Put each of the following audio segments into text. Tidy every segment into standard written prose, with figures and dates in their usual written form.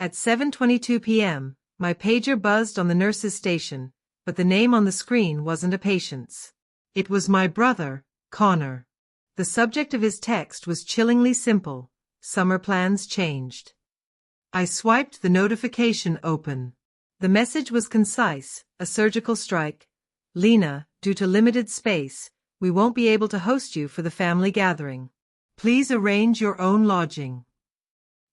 At 7:22 p.m., my pager buzzed on the nurse's station, but the name on the screen wasn't a patient's. It was my brother, Connor. The subject of his text was chillingly simple: summer plans changed. I swiped the notification open. The message was concise: a surgical strike. Lena, due to limited space, we won't be able to host you for the family gathering. Please arrange your own lodging.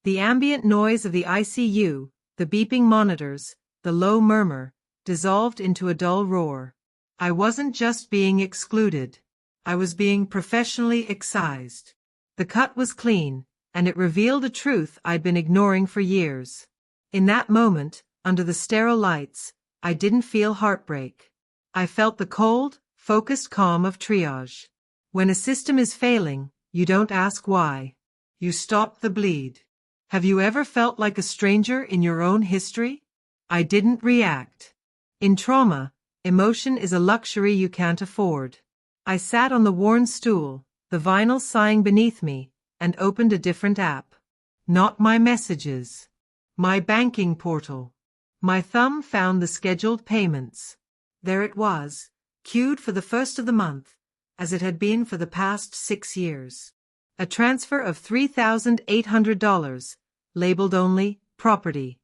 The ambient noise of the ICU, the beeping monitors, the low murmur, dissolved into a dull roar. I wasn't just being excluded. I was being professionally excised. The cut was clean, and it revealed a truth I'd been ignoring for years. In that moment, under the sterile lights, I didn't feel heartbreak. I felt the cold, focused calm of triage. When a system is failing, you don't ask why. You stop the bleed. Have you ever felt like a stranger in your own history? I didn't react. In trauma, emotion is a luxury you can't afford. I sat on the worn stool, the vinyl sighing beneath me, and opened a different app. Not my messages. My banking portal. My thumb found the scheduled payments. There it was, queued for the first of the month, as it had been for the past 6 years. A transfer of $3,800, labeled only property.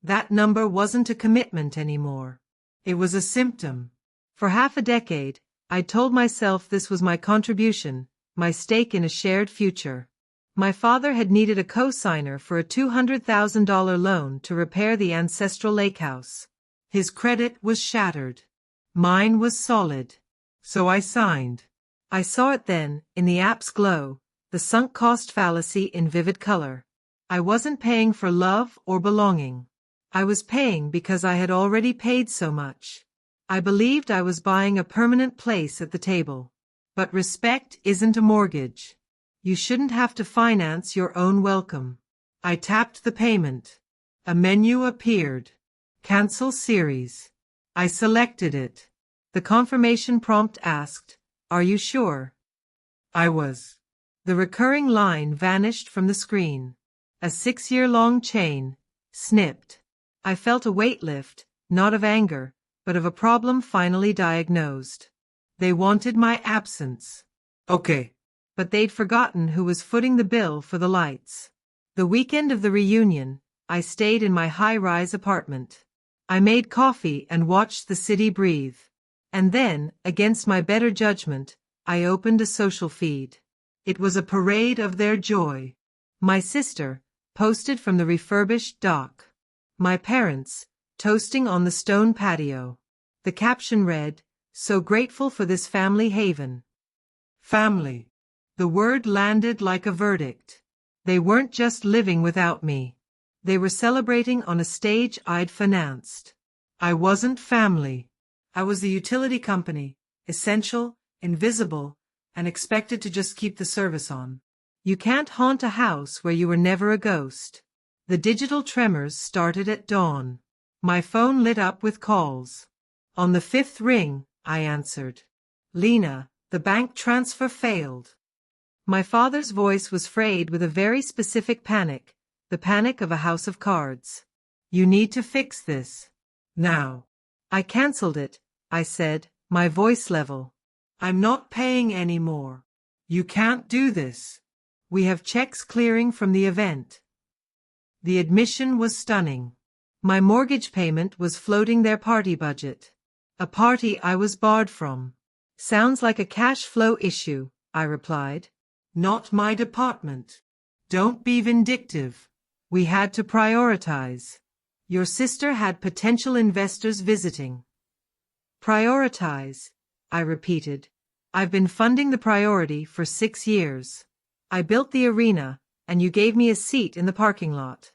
That number wasn't a commitment anymore. It was a symptom. For half a decade, I'd told myself this was my contribution, my stake in a shared future. My father had needed a co-signer for a $200,000 loan to repair the ancestral lake house. His credit was shattered. Mine was solid. So I signed. I saw it then, in the app's glow, the sunk cost fallacy in vivid color. I wasn't paying for love or belonging. I was paying because I had already paid so much. I believed I was buying a permanent place at the table. But respect isn't a mortgage. You shouldn't have to finance your own welcome. I tapped the payment. A menu appeared. Cancel series. I selected it. The confirmation prompt asked, "Are you sure?" I was. The recurring line vanished from the screen. A 6-year-long chain, snipped. I felt a weight lift, not of anger, but of a problem finally diagnosed. They wanted my absence. Okay. But they'd forgotten who was footing the bill for the lights. The weekend of the reunion, I stayed in my high-rise apartment. I made coffee and watched the city breathe. And then, against my better judgment, I opened a social feed. It was a parade of their joy. My sister, posted from the refurbished dock. My parents, toasting on the stone patio. The caption read, "So grateful for this family haven." Family. The word landed like a verdict. They weren't just living without me. They were celebrating on a stage I'd financed. I wasn't family. I was the utility company, essential, invisible, and expected to just keep the service on. You can't haunt a house where you were never a ghost. The digital tremors started at dawn. My phone lit up with calls. On the 5th ring, I answered. "Lena, the bank transfer failed." My father's voice was frayed with a very specific panic, the panic of a house of cards. "You need to fix this. Now." I canceled it, I said, my voice level. "I'm not paying any more. You can't do this. We have checks clearing from the event." The admission was stunning. My mortgage payment was floating their party budget. A party I was barred from. "Sounds like a cash flow issue," I replied. "Not my department. Don't be vindictive. We had to prioritize. Your sister had potential investors visiting." "Prioritize," I repeated. "I've been funding the priority for 6 years. I built the arena, and you gave me a seat in the parking lot.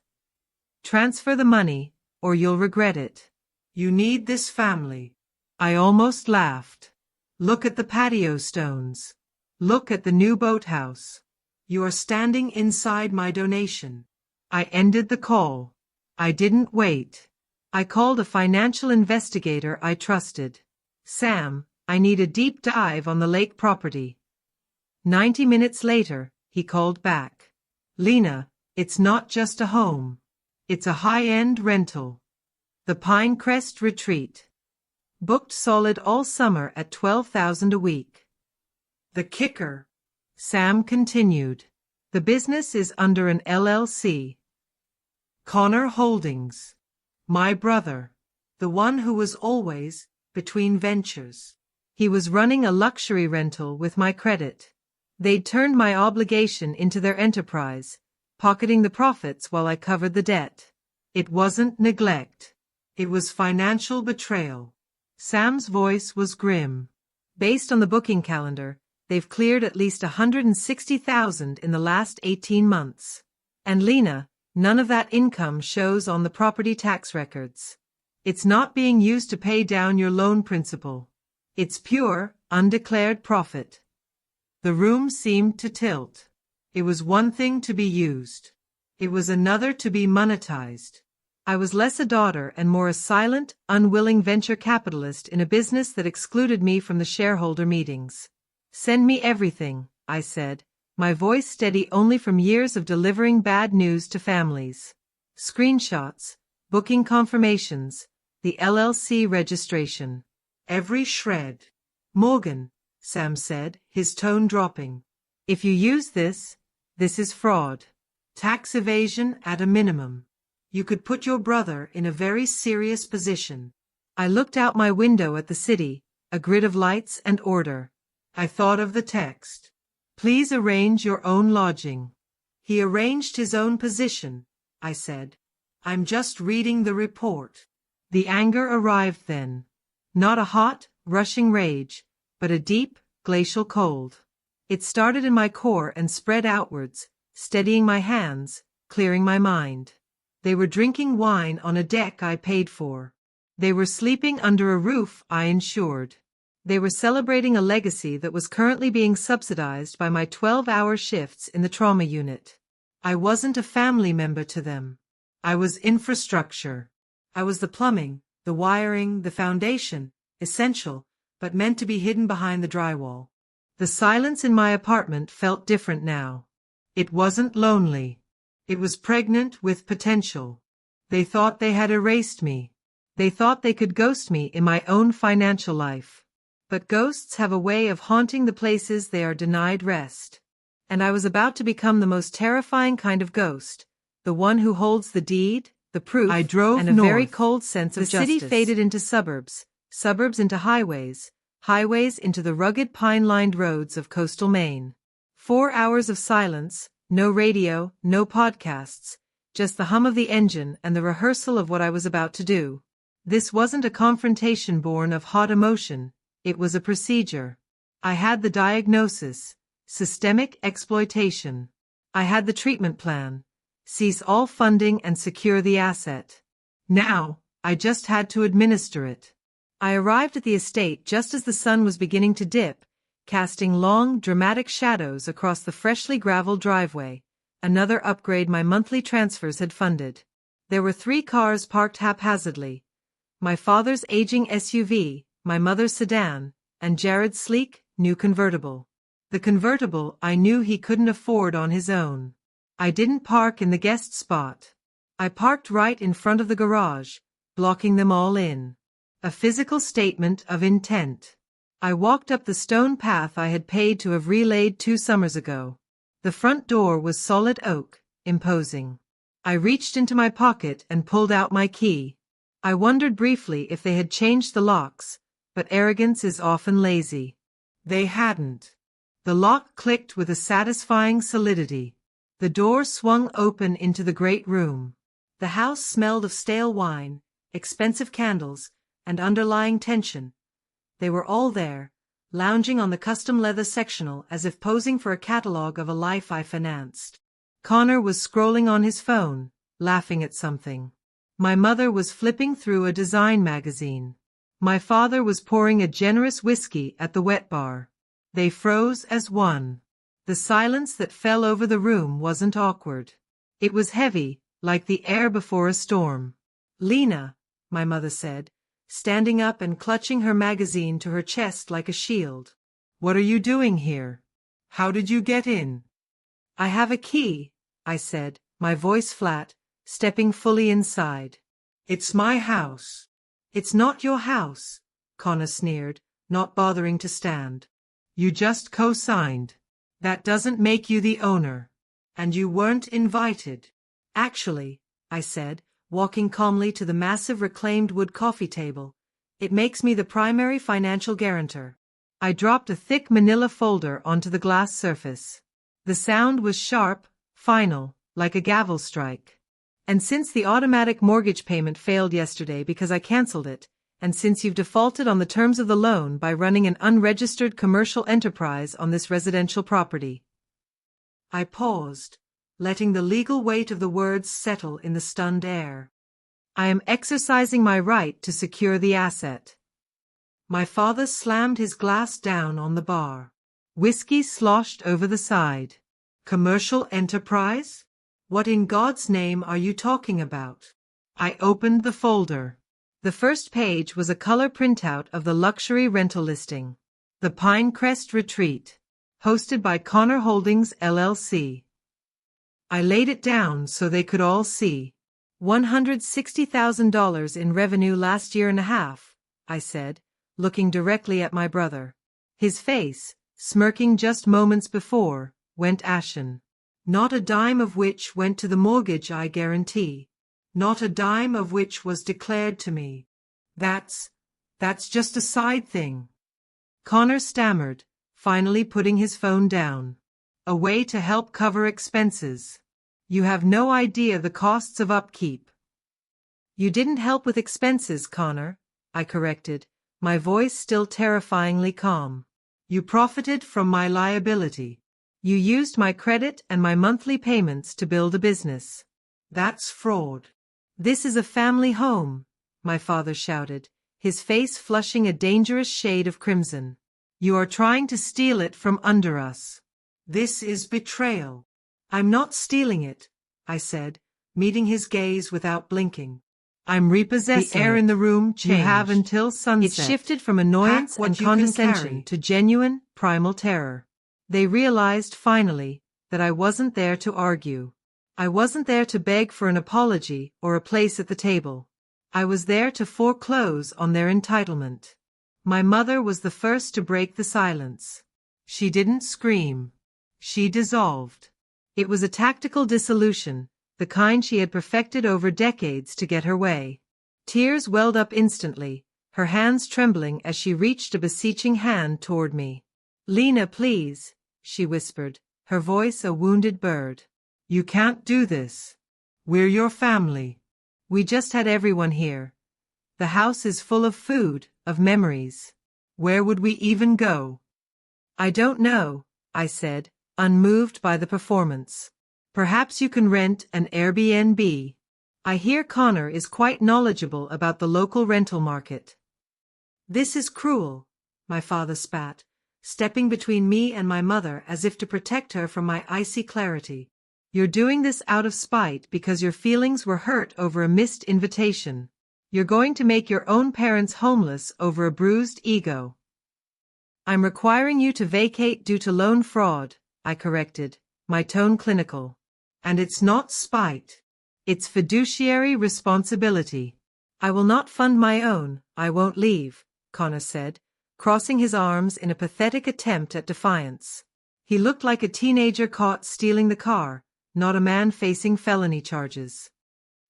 Transfer the money, or you'll regret it. You need this family." I almost laughed. "Look at the patio stones. Look at the new boathouse. You are standing inside my donation." I ended the call. I didn't wait. I called a financial investigator I trusted. "Sam, I need a deep dive on the lake property." 90 minutes later, he called back. "Lena, it's not just a home. It's a high-end rental. The Pinecrest Retreat. Booked solid all summer at $12,000 a week. The kicker, Sam continued. The business is under an LLC. Connor Holdings. My brother. The one who was always between ventures. He was running a luxury rental with my credit. They'd turned my obligation into their enterprise, pocketing the profits while I covered the debt. It wasn't neglect. It was financial betrayal. Sam's voice was grim. Based on the booking calendar, they've cleared at least $160,000 in the last 18 months. And Lena, none of that income shows on the property tax records. It's not being used to pay down your loan principal. It's pure, undeclared profit. The room seemed to tilt. It was one thing to be used. It was another to be monetized. I was less a daughter and more a silent, unwilling venture capitalist in a business that excluded me from the shareholder meetings. Send me everything, I said, my voice steady only from years of delivering bad news to families. Screenshots, booking confirmations, the LLC registration. Every shred. Morgan, Sam said, his tone dropping. If you use this is fraud. Tax evasion at a minimum. You could put your brother in a very serious position. I looked out my window at the city, a grid of lights and order. I thought of the text. Please arrange your own lodging. He arranged his own position, I said. I'm just reading the report. The anger arrived then. Not a hot, rushing rage, but a deep, glacial cold. It started in my core and spread outwards, steadying my hands, clearing my mind. They were drinking wine on a deck I paid for. They were sleeping under a roof I insured. They were celebrating a legacy that was currently being subsidized by my 12-hour shifts in the trauma unit. I wasn't a family member to them. I was infrastructure. I was the plumbing, the wiring, the foundation, essential, but meant to be hidden behind the drywall. The silence in my apartment felt different now. It wasn't lonely. It was pregnant with potential. They thought they had erased me. They thought they could ghost me in my own financial life. But ghosts have a way of haunting the places they are denied rest. And I was about to become the most terrifying kind of ghost, the one who holds the deed, the proof, I drove and a north. very cold sense of justice. The city faded into suburbs, suburbs into highways, highways into the rugged pine-lined roads of coastal Maine. 4 hours of silence, no radio, no podcasts, just the hum of the engine and the rehearsal of what I was about to do. This wasn't a confrontation born of hot emotion, it was a procedure. I had the diagnosis, systemic exploitation. I had the treatment plan, cease all funding and secure the asset. Now, I just had to administer it. I arrived at the estate just as the sun was beginning to dip, casting long, dramatic shadows across the freshly graveled driveway, another upgrade my monthly transfers had funded. There were 3 cars parked haphazardly. My father's aging SUV, my mother's sedan, and Jared's sleek, new convertible. The convertible I knew he couldn't afford on his own. I didn't park in the guest spot. I parked right in front of the garage, blocking them all in. A physical statement of intent. I walked up the stone path I had paid to have relaid 2 summers ago. The front door was solid oak, imposing. I reached into my pocket and pulled out my key. I wondered briefly if they had changed the locks, but arrogance is often lazy. They hadn't. The lock clicked with a satisfying solidity. The door swung open into the great room. The house smelled of stale wine, expensive candles, and underlying tension. They were all there, lounging on the custom leather sectional as if posing for a catalogue of a life I financed. Connor was scrolling on his phone, laughing at something. My mother was flipping through a design magazine. My father was pouring a generous whiskey at the wet bar. They froze as one. The silence that fell over the room wasn't awkward. It was heavy, like the air before a storm. Lena, my mother said, standing up and clutching her magazine to her chest like a shield. What are you doing here? How did you get in? I have a key, I said, my voice flat, stepping fully inside. It's my house. It's not your house, Connor sneered, not bothering to stand. You just co-signed. That doesn't make you the owner. And you weren't invited. Actually, I said, walking calmly to the massive reclaimed wood coffee table, it makes me the primary financial guarantor. I dropped a thick manila folder onto the glass surface. The sound was sharp, final, like a gavel strike. And since the automatic mortgage payment failed yesterday because I canceled it, and since you've defaulted on the terms of the loan by running an unregistered commercial enterprise on this residential property. I paused, letting the legal weight of the words settle in the stunned air. I am exercising my right to secure the asset. My father slammed his glass down on the bar. Whiskey sloshed over the side. Commercial enterprise? What in God's name are you talking about? I opened the folder. The first page was a color printout of the luxury rental listing. The Pinecrest Retreat. Hosted by Connor Holdings, LLC. I laid it down so they could all see. $160,000 in revenue last year and a half, I said, looking directly at my brother. His face, smirking just moments before, went ashen. Not a dime of which went to the mortgage, I guarantee. Not a dime of which was declared to me. That's just a side thing. Connor stammered, finally putting his phone down. A way to help cover expenses. You have no idea the costs of upkeep. You didn't help with expenses, Connor, I corrected, my voice still terrifyingly calm. You profited from my liability. You used my credit and my monthly payments to build a business. That's fraud. This is a family home, my father shouted, his face flushing a dangerous shade of crimson. You are trying to steal it from under us. This is betrayal. I'm not stealing it, I said, meeting his gaze without blinking. I'm repossessing it. The air in the room changed. You have until sunset. It shifted from annoyance and condescension to genuine, primal terror. They realized finally that I wasn't there to argue. I wasn't there to beg for an apology or a place at the table. I was there to foreclose on their entitlement. My mother was the first to break the silence. She didn't scream. She dissolved. It was a tactical dissolution, the kind she had perfected over decades to get her way. Tears welled up instantly, her hands trembling as she reached a beseeching hand toward me. Lena, please, she whispered, her voice a wounded bird. You can't do this. We're your family. We just had everyone here. The house is full of food, of memories. Where would we even go? I don't know, I said, unmoved by the performance. Perhaps you can rent an Airbnb. I hear Connor is quite knowledgeable about the local rental market. This is cruel, my father spat, stepping between me and my mother as if to protect her from my icy clarity. You're doing this out of spite because your feelings were hurt over a missed invitation. You're going to make your own parents homeless over a bruised ego. I'm requiring you to vacate due to loan fraud, I corrected, my tone clinical. And it's not spite. It's fiduciary responsibility. I will not fund my own, I won't leave, Connor said, crossing his arms in a pathetic attempt at defiance. He looked like a teenager caught stealing the car, not a man facing felony charges.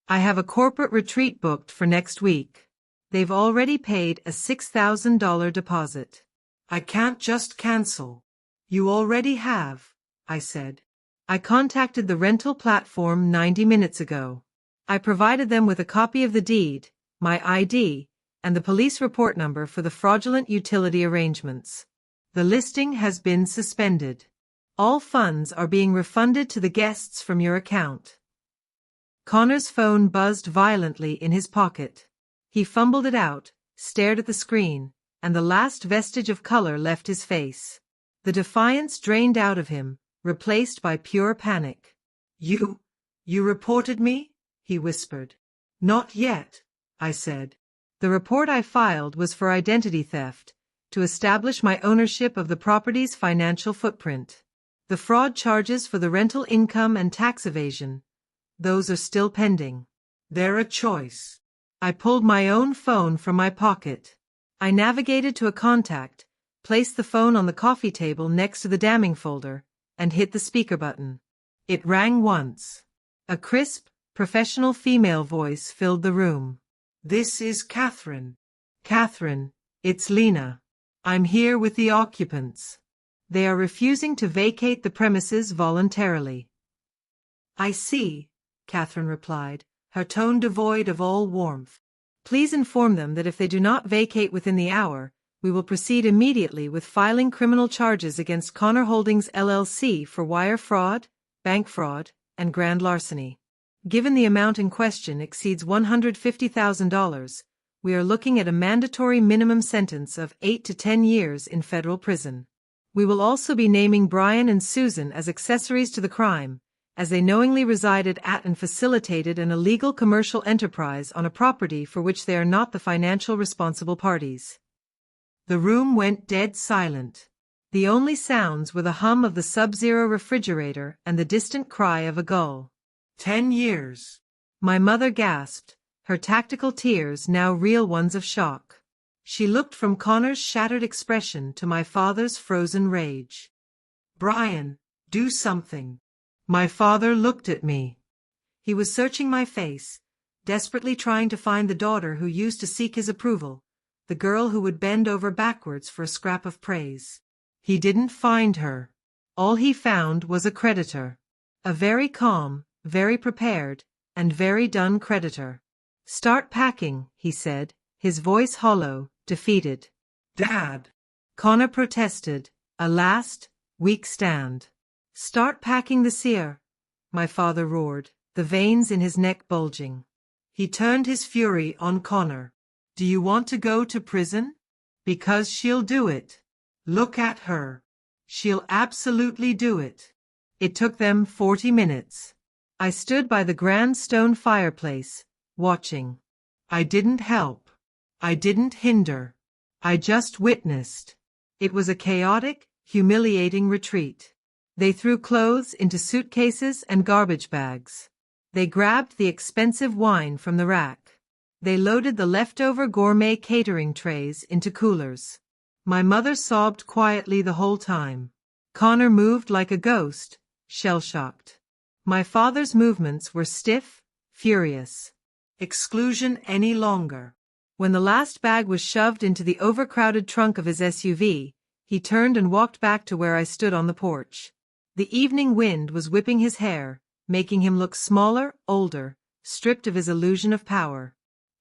I have a corporate retreat booked for next week. They've already paid a $6,000 deposit. I can't just cancel. You already have, I said. I contacted the rental platform 90 minutes ago. I provided them with a copy of the deed, my ID, and the police report number for the fraudulent utility arrangements. The listing has been suspended. All funds are being refunded to the guests from your account. Connor's phone buzzed violently in his pocket. He fumbled it out, stared at the screen, and the last vestige of color left his face. The defiance drained out of him, replaced by pure panic. You reported me? He whispered. Not yet, I said. The report I filed was for identity theft, to establish my ownership of the property's financial footprint. The fraud charges for the rental income and tax evasion, those are still pending. They're a choice. I pulled my own phone from my pocket. I navigated to a contact, placed the phone on the coffee table next to the damning folder, and hit the speaker button. It rang once. A crisp, professional female voice filled the room. This is Catherine. Catherine, it's Lena. I'm here with the occupants. They are refusing to vacate the premises voluntarily. I see, Catherine replied, her tone devoid of all warmth. Please inform them that if they do not vacate within the hour, we will proceed immediately with filing criminal charges against Connor Holdings LLC for wire fraud, bank fraud, and grand larceny. Given the amount in question exceeds $150,000, we are looking at a mandatory minimum sentence of 8 to 10 years in federal prison. We will also be naming Brian and Susan as accessories to the crime, as they knowingly resided at and facilitated an illegal commercial enterprise on a property for which they are not the financial responsible parties. The room went dead silent. The only sounds were the hum of the Sub-Zero refrigerator and the distant cry of a gull. 10 years. My mother gasped, her tactical tears now real ones of shock. She looked from Connor's shattered expression to my father's frozen rage. Brian, do something. My father looked at me. He was searching my face, desperately trying to find the daughter who used to seek his approval, the girl who would bend over backwards for a scrap of praise. He didn't find her. All he found was a creditor. A very calm, very prepared, and very done creditor. Start packing, he said, his voice hollow, defeated. Dad! Connor protested, a last, weak stand. Start packing the seer, my father roared, the veins in his neck bulging. He turned his fury on Connor. Do you want to go to prison? Because she'll do it. Look at her. She'll absolutely do it. It took them 40 minutes. I stood by the grand stone fireplace, watching. I didn't help. I didn't hinder. I just witnessed. It was a chaotic, humiliating retreat. They threw clothes into suitcases and garbage bags. They grabbed the expensive wine from the rack. They loaded the leftover gourmet catering trays into coolers. My mother sobbed quietly the whole time. Connor moved like a ghost, shell-shocked. My father's movements were stiff, furious. Exclusion any longer. When the last bag was shoved into the overcrowded trunk of his SUV, he turned and walked back to where I stood on the porch. The evening wind was whipping his hair, making him look smaller, older, stripped of his illusion of power.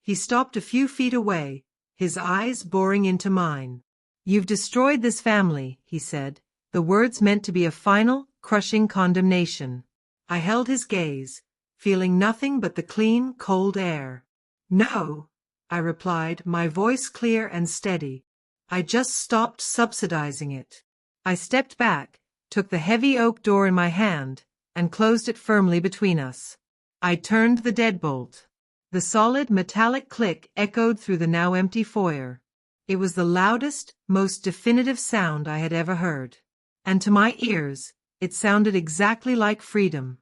He stopped a few feet away, his eyes boring into mine. You've destroyed this family, he said, the words meant to be a final, crushing condemnation. I held his gaze, feeling nothing but the clean, cold air. No, I replied, my voice clear and steady. I just stopped subsidizing it. I stepped back, took the heavy oak door in my hand, and closed it firmly between us. I turned the deadbolt. The solid metallic click echoed through the now empty foyer. It was the loudest, most definitive sound I had ever heard. And to my ears, it sounded exactly like freedom.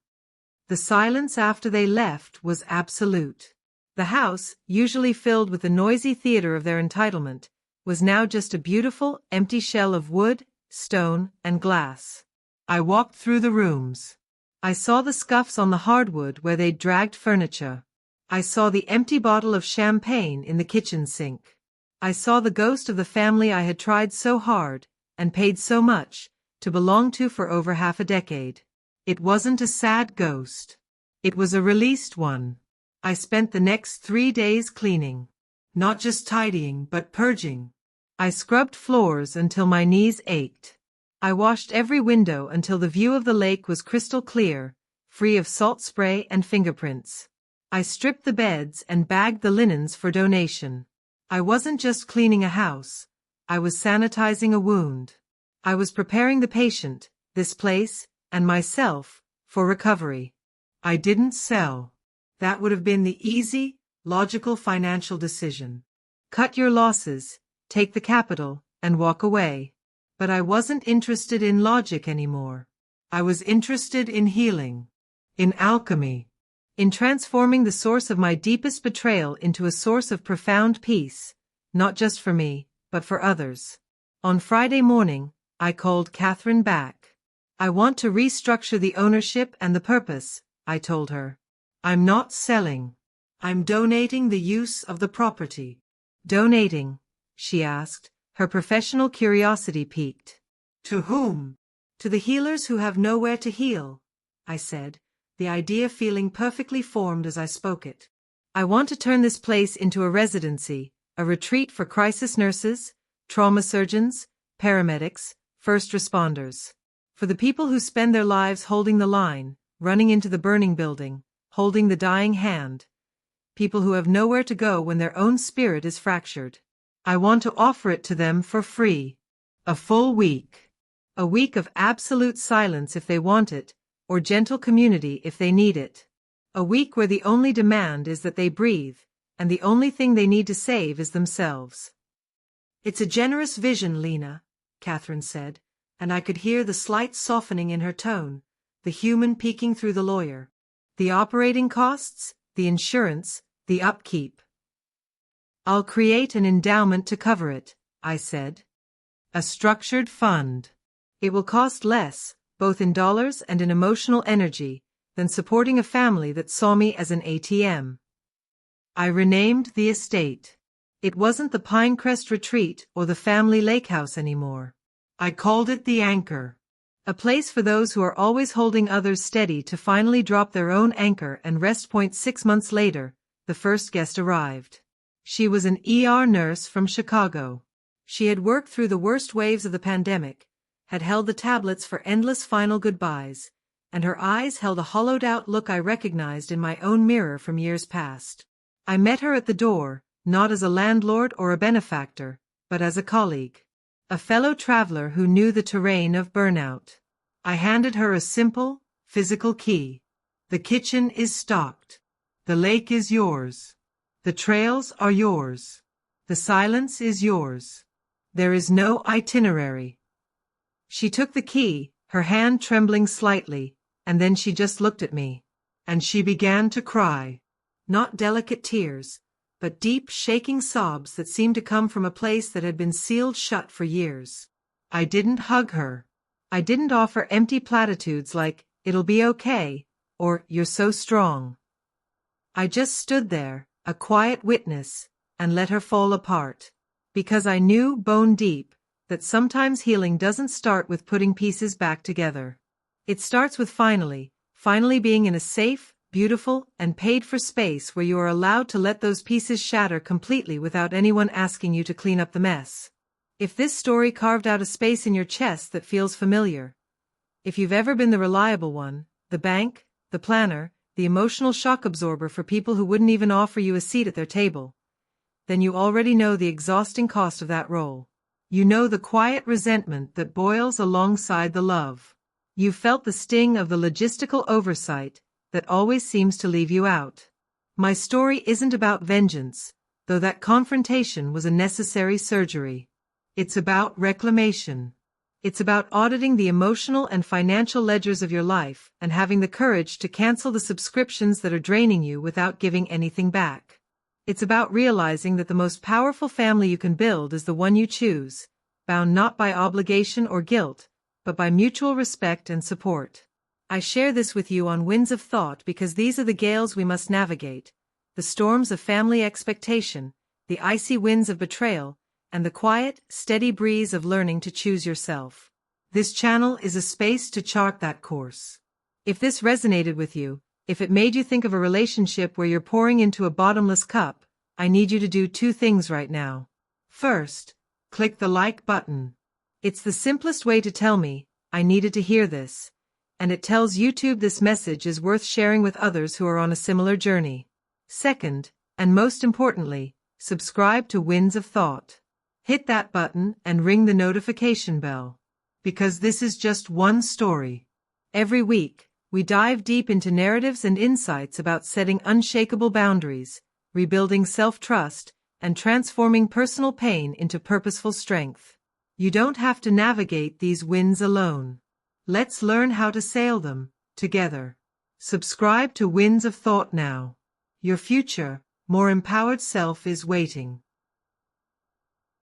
The silence after they left was absolute. The house, usually filled with the noisy theater of their entitlement, was now just a beautiful, empty shell of wood, stone, and glass. I walked through the rooms. I saw the scuffs on the hardwood where they'd dragged furniture. I saw the empty bottle of champagne in the kitchen sink. I saw the ghost of the family I had tried so hard, and paid so much, to belong to for over half a decade. It wasn't a sad ghost. It was a released one. I spent the next 3 days cleaning. Not just tidying, but purging. I scrubbed floors until my knees ached. I washed every window until the view of the lake was crystal clear, free of salt spray and fingerprints. I stripped the beds and bagged the linens for donation. I wasn't just cleaning a house. I was sanitizing a wound. I was preparing the patient, this place, and myself, for recovery. I didn't sell. That would have been the easy, logical financial decision. Cut your losses, take the capital, and walk away. But I wasn't interested in logic anymore. I was interested in healing. In alchemy. in transforming the source of my deepest betrayal into a source of profound peace, not just for me, but for others. On Friday morning, I called Catherine back. I want to restructure the ownership and the purpose, I told her. I'm not selling. I'm donating the use of the property. Donating? She asked, her professional curiosity piqued. To whom? To the healers who have nowhere to heal, I said, the idea feeling perfectly formed as I spoke it. I want to turn this place into a residency, a retreat for crisis nurses, trauma surgeons, paramedics, first responders. For the people who spend their lives holding the line, running into the burning building, holding the dying hand. People who have nowhere to go when their own spirit is fractured. I want to offer it to them for free. A full week. A week of absolute silence if they want it, or gentle community if they need it. A week where the only demand is that they breathe, and the only thing they need to save is themselves. It's a generous vision, Lena, Catherine said, and I could hear the slight softening in her tone, the human peeking through the lawyer. The operating costs, the insurance, the upkeep. I'll create an endowment to cover it, I said. A structured fund. It will cost less, both in dollars and in emotional energy, than supporting a family that saw me as an ATM. I renamed the estate. It wasn't the Pinecrest Retreat or the Family Lake House anymore. I called it the Anchor. A place for those who are always holding others steady to finally drop their own anchor and rest. 6 months later, the first guest arrived. She was an ER nurse from Chicago. She had worked through the worst waves of the pandemic, had held the tablets for endless final goodbyes, and her eyes held a hollowed-out look I recognized in my own mirror from years past. I met her at the door, not as a landlord or a benefactor, but as a colleague. A fellow traveler who knew the terrain of burnout. I handed her a simple, physical key. The kitchen is stocked. The lake is yours. The trails are yours. The silence is yours. There is no itinerary. She took the key, her hand trembling slightly, and then she just looked at me. And she began to cry. Not delicate tears, but deep, shaking sobs that seemed to come from a place that had been sealed shut for years. I didn't hug her. I didn't offer empty platitudes like, "It'll be okay," or "You're so strong." I just stood there, a quiet witness, and let her fall apart. Because I knew, bone deep, that sometimes healing doesn't start with putting pieces back together. It starts with finally being in a safe, beautiful, and paid-for space where you are allowed to let those pieces shatter completely without anyone asking you to clean up the mess. If this story carved out a space in your chest that feels familiar, if you've ever been the reliable one, the bank, the planner, the emotional shock absorber for people who wouldn't even offer you a seat at their table, then you already know the exhausting cost of that role. You know the quiet resentment that boils alongside the love. You've felt the sting of the logistical oversight that always seems to leave you out. My story isn't about vengeance, though that confrontation was a necessary surgery. It's about reclamation. It's about auditing the emotional and financial ledgers of your life and having the courage to cancel the subscriptions that are draining you without giving anything back. It's about realizing that the most powerful family you can build is the one you choose, bound not by obligation or guilt, but by mutual respect and support. I share this with you on Winds of Thought because these are the gales we must navigate, the storms of family expectation, the icy winds of betrayal, and the quiet, steady breeze of learning to choose yourself. This channel is a space to chart that course. If this resonated with you, if it made you think of a relationship where you're pouring into a bottomless cup, I need you to do 2 things right now. First, click the like button. It's the simplest way to tell me, I needed to hear this. And it tells YouTube this message is worth sharing with others who are on a similar journey. Second, and most importantly, subscribe to Winds of Thought. Hit that button and ring the notification bell. Because this is just one story. Every week, we dive deep into narratives and insights about setting unshakable boundaries, rebuilding self-trust, and transforming personal pain into purposeful strength. You don't have to navigate these winds alone. Let's learn how to sail them, together. Subscribe to Winds of Thought now. Your future, more empowered self is waiting.